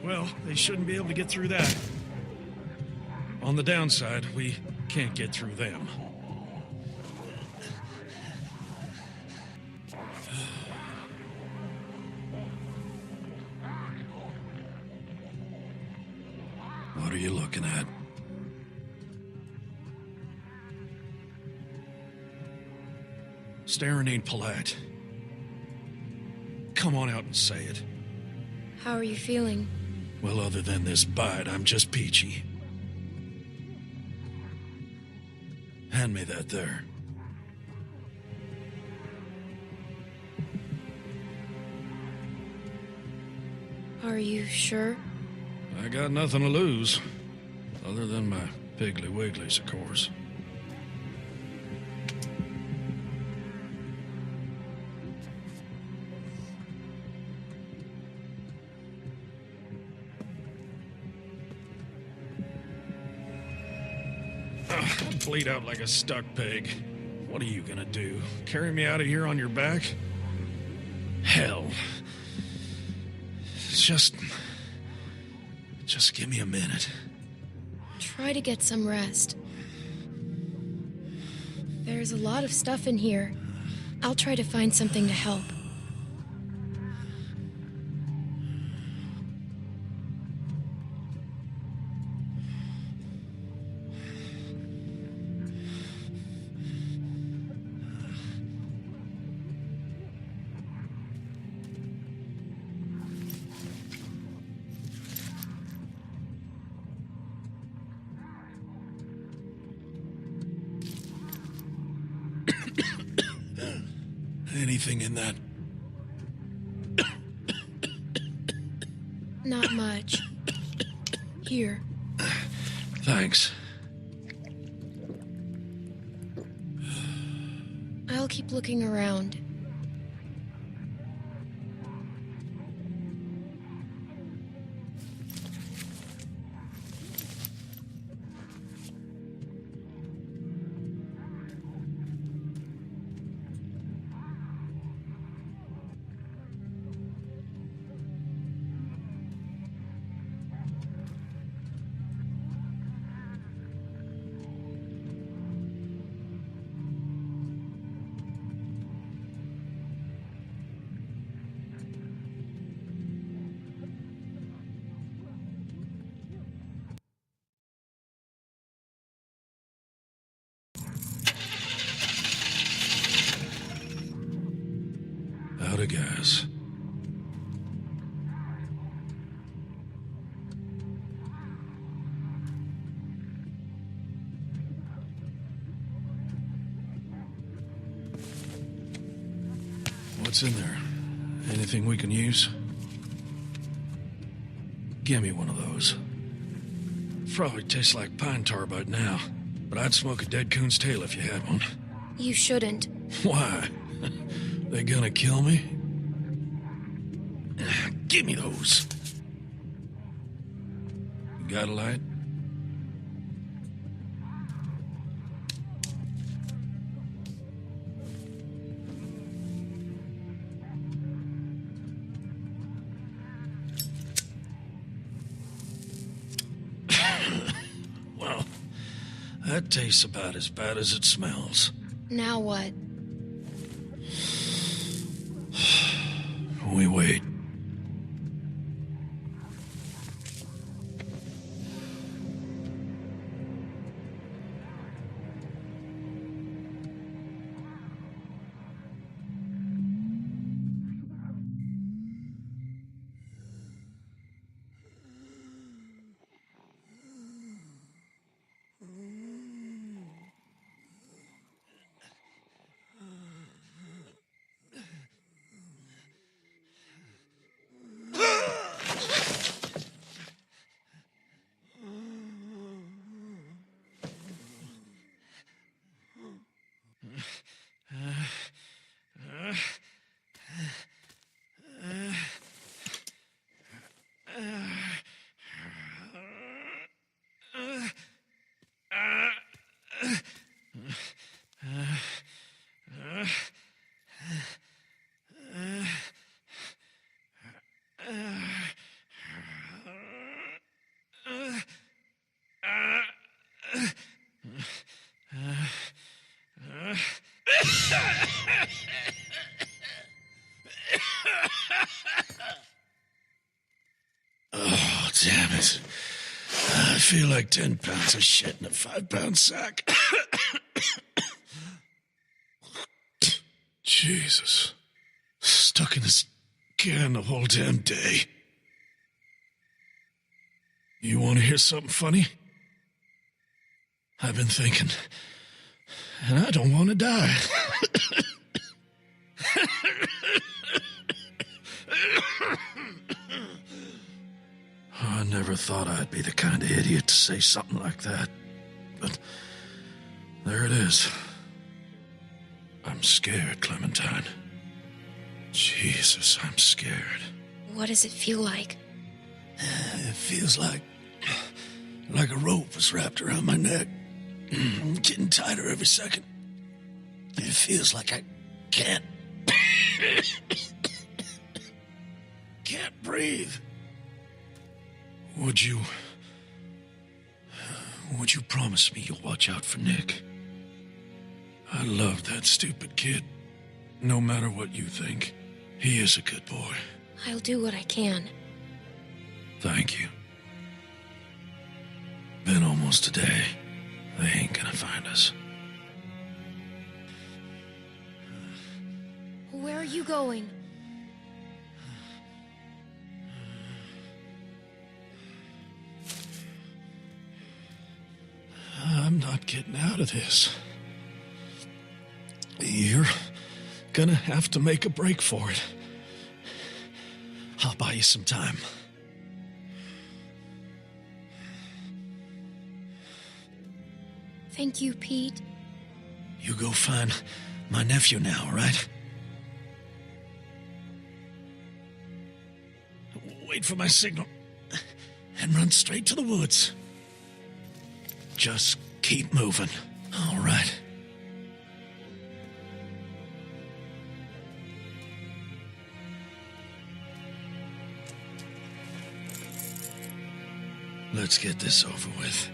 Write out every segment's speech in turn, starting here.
Well, they shouldn't be able to get through that. On the downside, we can't get through them. What are you looking at? Staring ain't polite. Come on out and say it. How are you feeling? Well, other than this bite, I'm just peachy. Hand me that there. Are you sure? I got nothing to lose. Other than my Piggly Wigglies, of course. I bleed out like a stuck pig. What are you gonna do? Carry me out of here on your back? Hell. Just give me a minute. Try to get some rest. There's a lot of stuff in here. I'll try to find something to help. Anything in that? Not much. Here. Thanks. I'll keep looking around. Out of gas. What's in there? Anything we can use? Give me one of those. Probably tastes like pine tar by now, but I'd smoke a dead coon's tail if you had one. You shouldn't. Why? They gonna kill me? Give me those. You got a light? Well, that tastes about as bad as it smells. Now what? We wait. Oh, damn it. I feel like 10 pounds of shit in a 5-pound sack. Jesus. Stuck in this can the whole damn day. You want to hear something funny? I've been thinking, and I don't want to die. I never thought I'd be the kind of idiot to say something like that. But there it is. I'm scared, Clementine. Jesus, I'm scared. What does it feel like? It feels like a rope was wrapped around my neck. Getting tighter every second. It feels like I can't breathe. Would you promise me you'll watch out for Nick? I love that stupid kid. No matter what you think, he is a good boy. I'll do what I can. Thank you. Been almost a day. They ain't gonna find us. Where are you going? I'm not getting out of this. You're gonna have to make a break for it. I'll buy you some time. Thank you, Pete. You go find my nephew now, all right? Wait for my signal and run straight to the woods. Just keep moving, all right? Let's get this over with.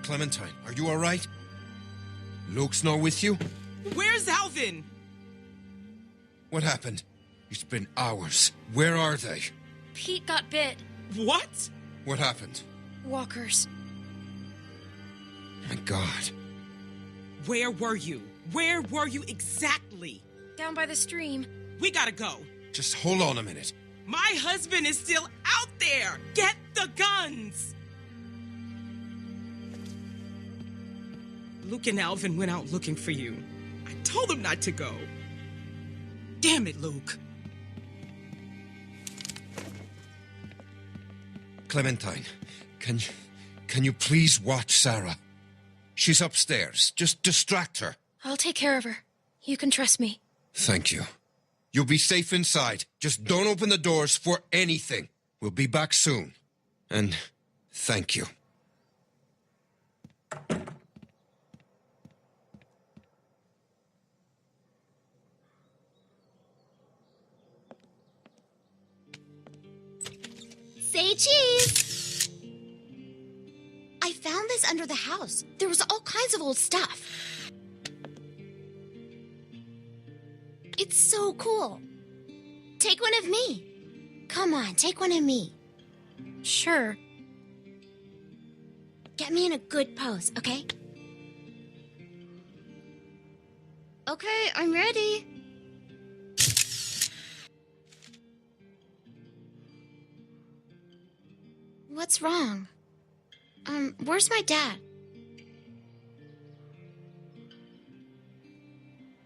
Clementine, are you all right? Luke's not with you? Where's Alvin? What happened? It's been hours. Where are they? Pete got bit. What? What happened? Walkers. My God. Where were you? Where were you exactly? Down by the stream. We gotta go. Just hold on a minute. My husband is still out there. Get the guns. Luke and Alvin went out looking for you. I told them not to go. Damn it, Luke. Clementine, can you please watch Sarah? She's upstairs. Just distract her. I'll take care of her. You can trust me. Thank you. You'll be safe inside. Just don't open the doors for anything. We'll be back soon. And thank you. Say cheese! I found this under the house. There was all kinds of old stuff. It's so cool. Take one of me. Come on, take one of me. Sure. Get me in a good pose, okay? Okay, I'm ready. What's wrong? Where's my dad?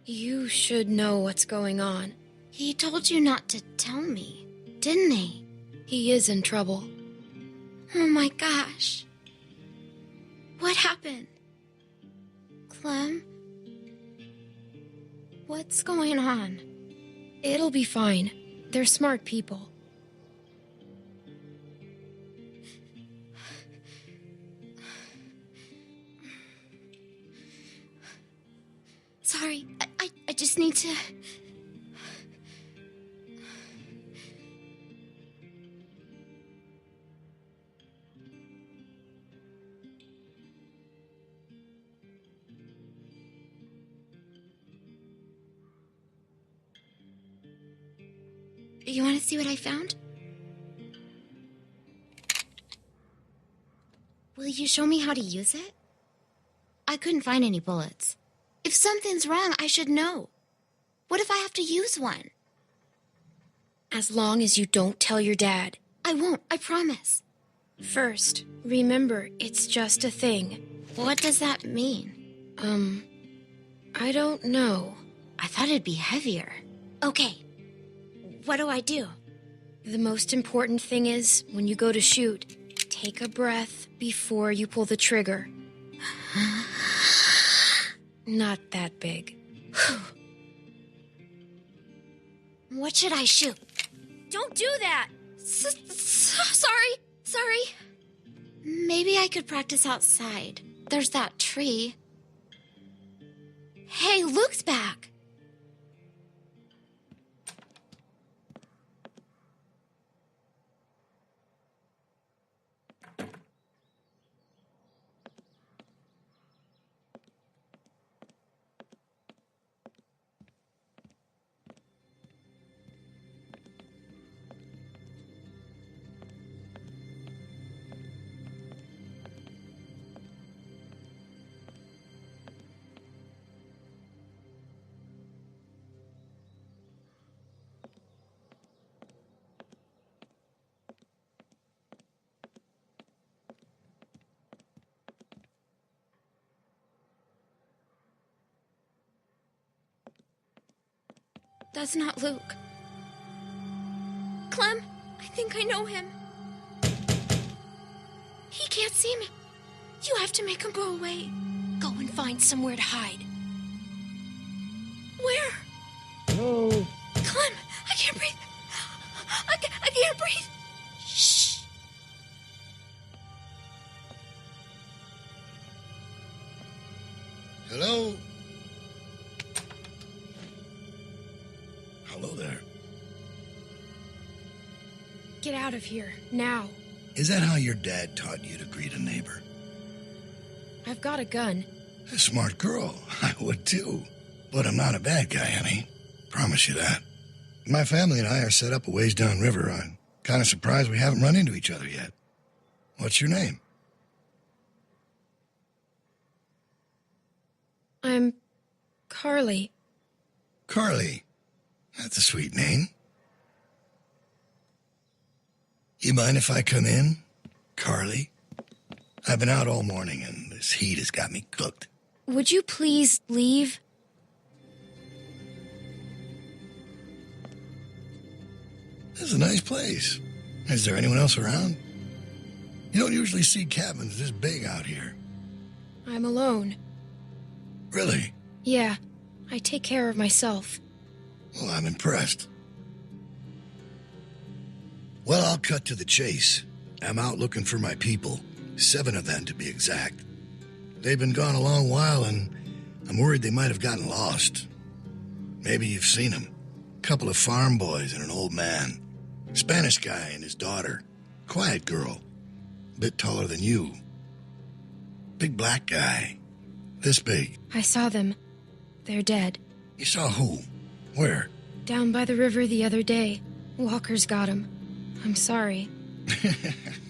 You should know what's going on. He told you not to tell me, didn't he? He is in trouble. Oh my gosh. What happened? Clem? What's going on? It'll be fine. They're smart people. Sorry, I just need to... You want to see what I found? Will you show me how to use it? I couldn't find any bullets. If something's wrong, I should know. What if I have to use one? As long as you don't tell your dad. I won't, I promise. First, remember, it's just a thing. What does that mean? I don't know. I thought it'd be heavier. Okay. What do I do? The most important thing is, when you go to shoot, take a breath before you pull the trigger. Not that big. What should I shoot? Don't do that! Sorry. Maybe I could practice outside. There's that tree. Hey, Luke's back. That's not Luke. Clem, I think I know him. He can't see me. You have to make him go away. Go and find somewhere to hide. Where? Hello? Clem, I can't breathe. I can't breathe. Shh. Hello? Hello there. Get out of here, now. Is that how your dad taught you to greet a neighbor? I've got a gun. A smart girl. I would too. But I'm not a bad guy, honey. Promise you that. My family and I are set up a ways downriver. I'm kind of surprised we haven't run into each other yet. What's your name? I'm Carly. Carly. That's a sweet name. You mind if I come in, Carly? I've been out all morning and this heat has got me cooked. Would you please leave? This is a nice place. Is there anyone else around? You don't usually see cabins this big out here. I'm alone. Really? Yeah, I take care of myself. Well, I'm impressed. Well, I'll cut to the chase. I'm out looking for my people. 7 of them, to be exact. They've been gone a long while, and I'm worried they might have gotten lost. Maybe you've seen them. A couple of farm boys and an old man. Spanish guy and his daughter. Quiet girl. Bit taller than you. Big black guy. This big. I saw them. They're dead. You saw who? Where? Down by the river the other day. Walkers got him. I'm sorry.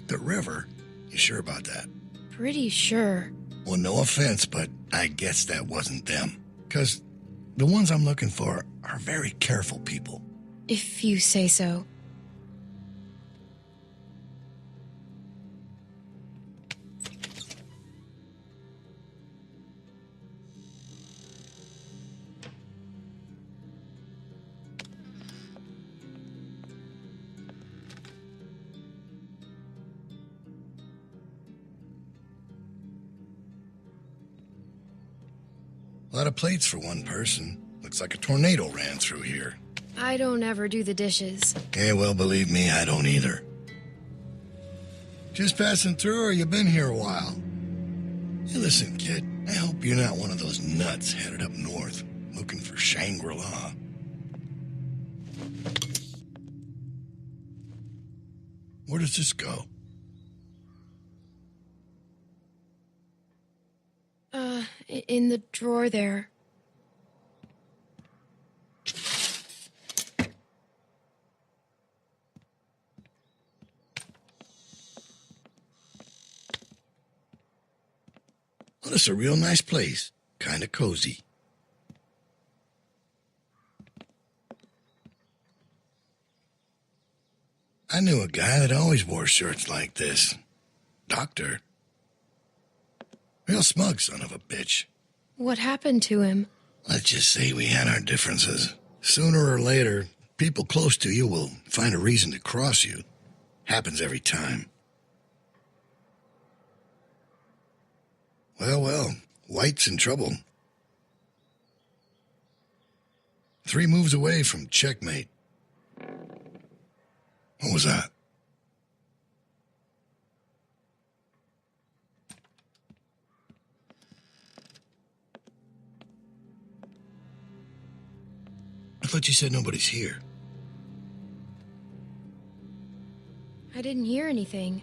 The river? You sure about that? Pretty sure. Well, no offense, but I guess that wasn't them. 'Cause the ones I'm looking for are very careful people. If you say so. A lot of plates for one person. Looks like a tornado ran through here. I don't ever do the dishes. Yeah, well, believe me, I don't either. Just passing through, or you been here a while? Hey, listen, kid, I hope you're not one of those nuts headed up north, looking for Shangri-La. Where does this go? In the drawer there. Well, it's a real nice place. Kind of cozy. I knew a guy that always wore shirts like this. Doctor. Real smug son of a bitch. What happened to him? Let's just say we had our differences. Sooner or later, people close to you will find a reason to cross you. Happens every time. Well, White's in trouble. 3 moves away from checkmate. What was that? I thought you said nobody's here. I didn't hear anything.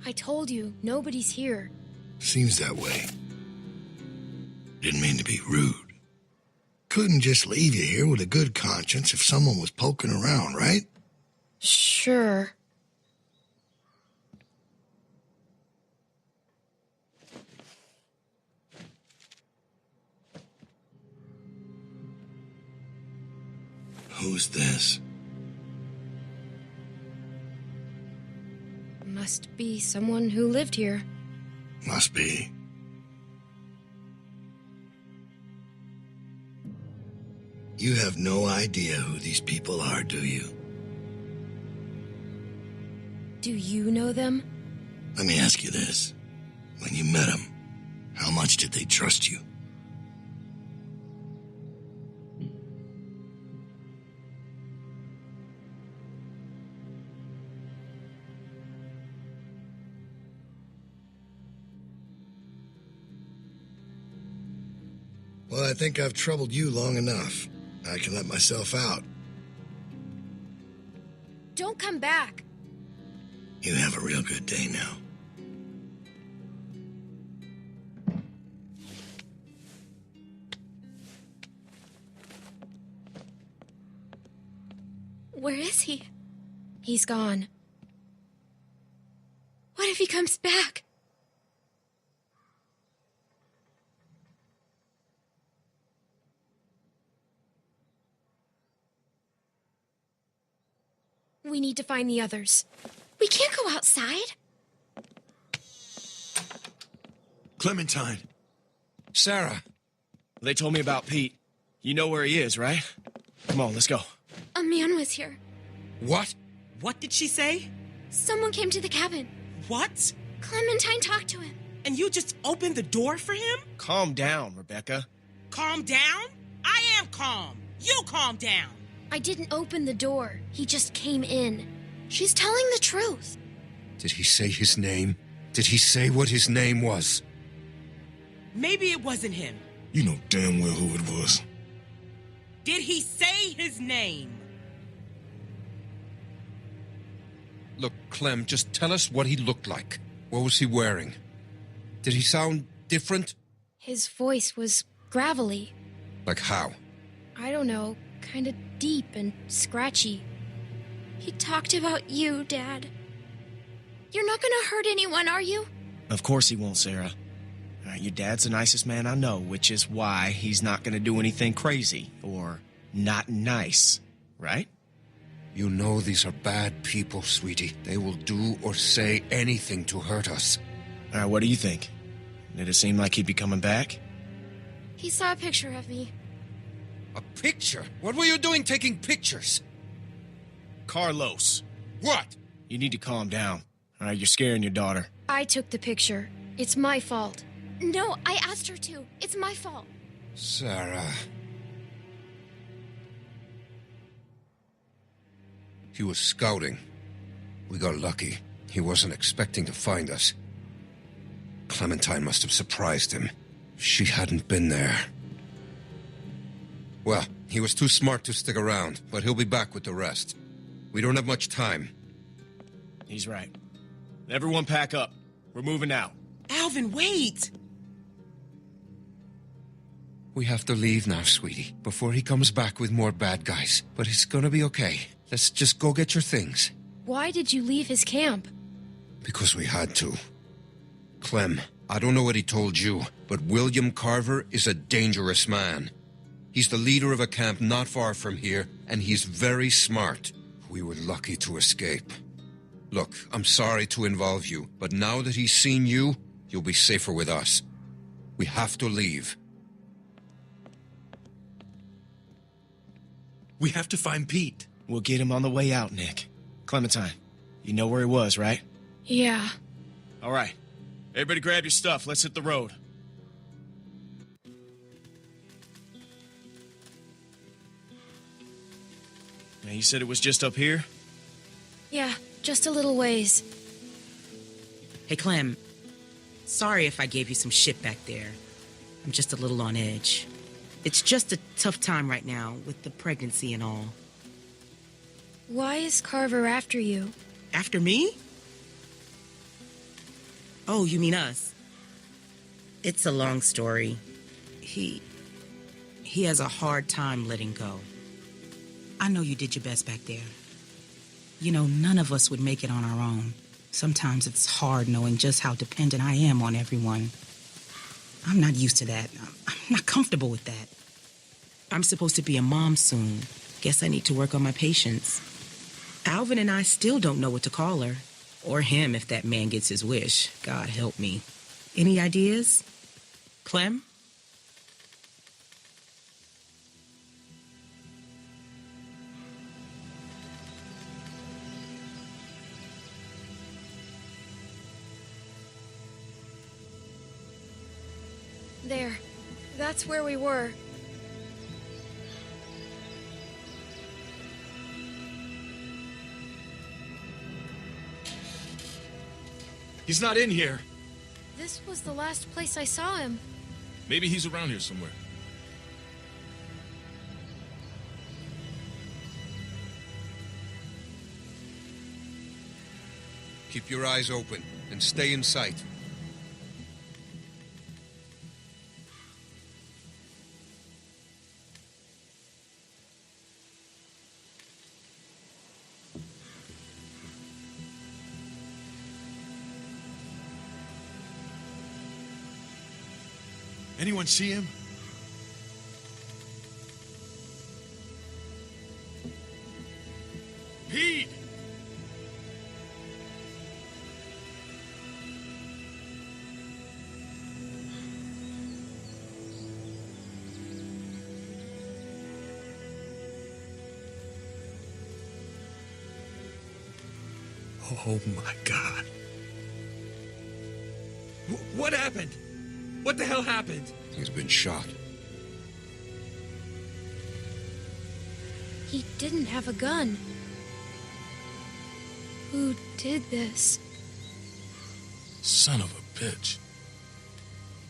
I told you, nobody's here. Seems that way. Didn't mean to be rude. Couldn't just leave you here with a good conscience if someone was poking around, right? Sure. Who's this? Must be someone who lived here. Must be. You have no idea who these people are, do you? Do you know them? Let me ask you this. When you met them, how much did they trust you? Well, I think I've troubled you long enough. I can let myself out. Don't come back. You have a real good day now. Where is he? He's gone. What if he comes back? We need to find the others. We can't go outside. Clementine. Sarah. They told me about Pete. You know where he is, right? Come on, let's go. A man was here. What? What did she say? Someone came to the cabin. What? Clementine talked to him. And you just opened the door for him? Calm down, Rebecca. Calm down? I am calm. You calm down. I didn't open the door. He just came in. She's telling the truth. Did he say his name? Did he say what his name was? Maybe it wasn't him. You know damn well who it was. Did he say his name? Look, Clem, just tell us what he looked like. What was he wearing? Did he sound different? His voice was gravelly. Like how? I don't know, kind of deep and scratchy. He talked about you, Dad. You're not gonna hurt anyone, are you? Of course he won't, Sarah. Your dad's the nicest man I know, which is why he's not gonna do anything crazy or not nice, right? You know these are bad people, sweetie. They will do or say anything to hurt us. All right, what do you think? Did it seem like he'd be coming back? He saw a picture of me. A picture? What were you doing taking pictures? Carlos, What? you need to calm down. All right, you're scaring your daughter. I took the picture. It's my fault. No, I asked her to. It's my fault. Sarah. He was scouting. We got lucky. He wasn't expecting to find us. Clementine must have surprised him. She hadn't been there. Well, he was too smart to stick around, but he'll be back with the rest. We don't have much time. He's right. Everyone pack up. We're moving out. Alvin, wait. We have to leave now, sweetie, before he comes back with more bad guys. But it's gonna be okay. Let's just go get your things. Why did you leave his camp? Because we had to. Clem, I don't know what he told you, but William Carver is a dangerous man. He's the leader of a camp not far from here, and he's very smart. We were lucky to escape. Look, I'm sorry to involve you, but now that he's seen you, you'll be safer with us. We have to leave. We have to find Pete. We'll get him on the way out, Nick. Clementine, you know where he was, right? Yeah. All right. Everybody grab your stuff. Let's hit the road. Now, you said it was just up here? Yeah, just a little ways. Hey, Clem. Sorry if I gave you some shit back there. I'm just a little on edge. It's just a tough time right now with the pregnancy and all. Why is Carver after you? After me? Oh, you mean us? It's a long story. He has a hard time letting go. I know you did your best back there. You know, none of us would make it on our own. Sometimes it's hard knowing just how dependent I am on everyone. I'm not used to that. I'm not comfortable with that. I'm supposed to be a mom soon. Guess I need to work on my patience. Alvin and I still don't know what to call her. Or him if that man gets his wish. God help me. Any ideas? Clem? There. That's where we were. He's not in here. This was the last place I saw him. Maybe he's around here somewhere. Keep your eyes open and stay in sight. Anyone see him? Pete! Oh my God. What happened? What the hell happened? He's been shot. He didn't have a gun. Who did this? Son of a bitch.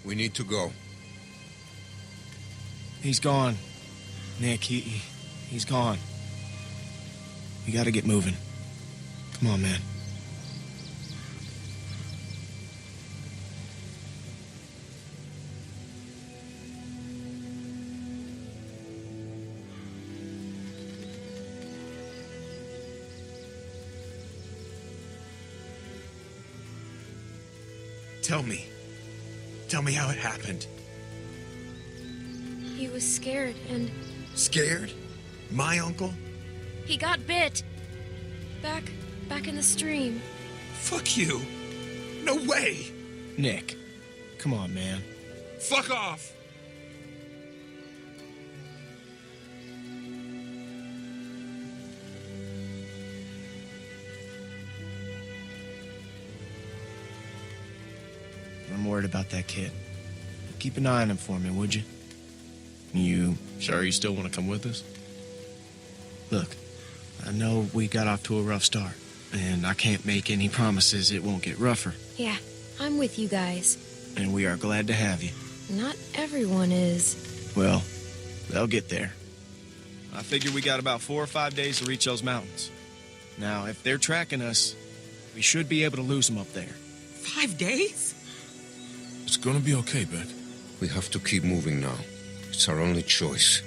We need to go. He's gone. Nick, he's gone. We gotta get moving. Come on, man. Tell me how it happened. He was scared and Scared? My uncle? he got bit. Back in the stream. Fuck you. No way. Nick, come on, man. Fuck off. I'm worried about that kid. Keep an eye on him for me, would you? You sure you still want to come with us? Look, I know we got off to a rough start, and I can't make any promises it won't get rougher. Yeah, I'm with you guys. And we are glad to have you. Not everyone is. Well, they'll get there. I figure we got about 4 or 5 days to reach those mountains. Now, if they're tracking us, we should be able to lose them up there. 5 days? It's gonna be okay, Beck. We have to keep moving now. It's our only choice.